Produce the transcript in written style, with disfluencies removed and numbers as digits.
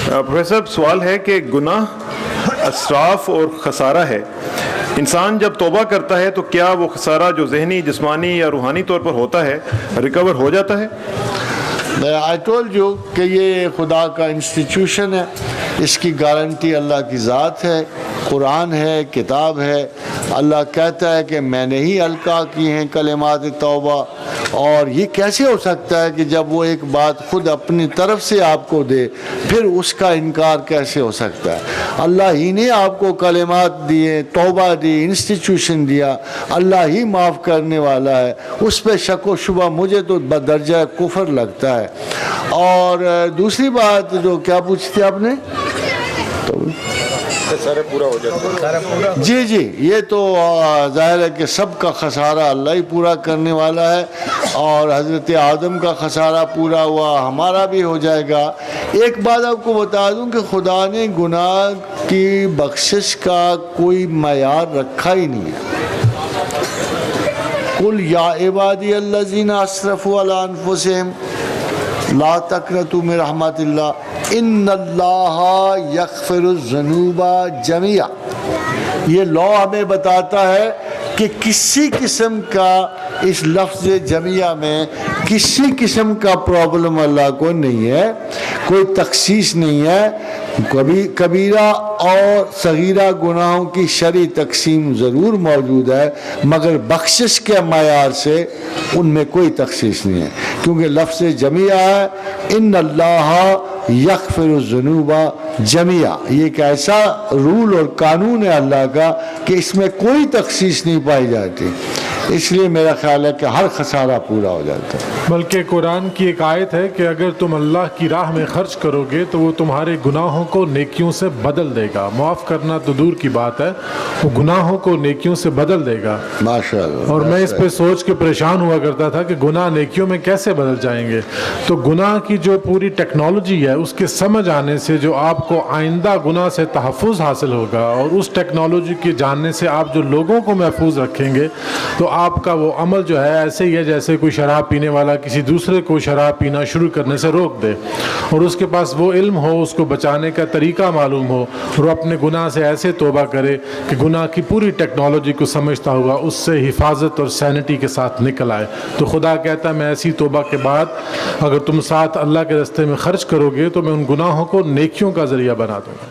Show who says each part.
Speaker 1: Professor سوال ہے کہ گناہ اسراف اور خسارہ ہے، انسان جب توبہ کرتا ہے تو کیا وہ خسارہ جو ذہنی، جسمانی یا روحانی طور پر ہوتا ہے ریکور ہو جاتا ہے؟
Speaker 2: I told you کہ یہ خدا کا انسٹیٹیوشن ہے، اس کی گارنٹی اللہ کی ذات ہے، قرآن ہے، کتاب ہے۔ اللہ کہتا ہے کہ میں نے ہی القا کی ہیں کلمات توبہ، اور یہ کیسے ہو سکتا ہے کہ جب وہ ایک بات خود اپنی طرف سے آپ کو دے پھر اس کا انکار کیسے ہو سکتا ہے؟ اللہ ہی نے آپ کو کلمات دیے، توبہ دی، انسٹیٹیوشن دیا، اللہ ہی معاف کرنے والا ہے، اس پہ شک و شبہ مجھے تو بدرجہ کفر لگتا ہے۔ اور دوسری بات جو کیا پوچھتے آپ نے؟
Speaker 1: سارے پورا ہو جاتا ہے۔
Speaker 2: جی یہ تو ظاہر ہے کہ سب کا خسارہ اللہ ہی پورا کرنے والا ہے، اور حضرت آدم کا خسارہ پورا ہوا، ہمارا بھی ہو جائے گا۔ ایک بات آپ کو بتا دوں کہ خدا نے گناہ کی بخشش کا کوئی معیار رکھا ہی نہیں ہے۔ قل یا عبادی الذین اسرفوا علی انفسہم لا تقنطوا من رحمت اللہ ان اللہ یغفر الذنوب جميعا۔ یہ لا ہمیں بتاتا ہے کہ کسی قسم کا اس لفظ جميعا میں کسی قسم کا پرابلم اللہ کو نہیں ہے، کوئی تخصیص نہیں ہے۔ کبیرہ اور صغیرہ گناہوں کی شرعی تقسیم ضرور موجود ہے، مگر بخشش کے معیار سے ان میں کوئی تخصیص نہیں ہے، کیونکہ لفظ جميعا ہے، ان اللہ یغفر الذنوب جميعا۔ یہ ایک ایسا رول اور قانون ہے اللہ کا کہ اس میں کوئی تخصیص نہیں پائی جاتی، اس لیے میرا خیال ہے کہ ہر خسارہ پورا ہو جاتا ہے۔
Speaker 3: بلکہ قرآن کی ایک آیت ہے کہ اگر تم اللہ کی راہ میں خرچ کرو گے تو وہ تمہارے گناہوں کو نیکیوں سے بدل دے گا۔ معاف کرنا تو دور کی بات ہے، وہ گناہوں کو نیکیوں سے بدل دے گا۔
Speaker 2: ماشاءاللہ۔
Speaker 3: اور میں اس پہ سوچ کے پریشان ہوا کرتا تھا کہ گناہ نیکیوں میں کیسے بدل جائیں گے؟ تو گناہ کی جو پوری ٹیکنالوجی ہے اس کے سمجھ آنے سے جو آپ کو آئندہ گناہ سے تحفظ حاصل ہوگا، اور اس ٹیکنالوجی کے جاننے سے آپ جو لوگوں کو محفوظ رکھیں گے، تو آپ کا وہ عمل جو ہے ایسے ہی ہے جیسے کوئی شراب پینے والا کسی دوسرے کو شراب پینا شروع کرنے سے روک دے، اور اس کے پاس وہ علم ہو، اس کو بچانے کا طریقہ معلوم ہو، اور وہ اپنے گناہ سے ایسے توبہ کرے کہ گناہ کی پوری ٹیکنالوجی کو سمجھتا ہوا اس سے حفاظت اور سینٹی کے ساتھ نکل آئے۔ تو خدا کہتا ہے میں ایسی توبہ کے بعد اگر تم ساتھ اللہ کے راستے میں خرچ کرو گے تو میں ان گناہوں کو نیکیوں کا ذریعہ بنا دوں گا۔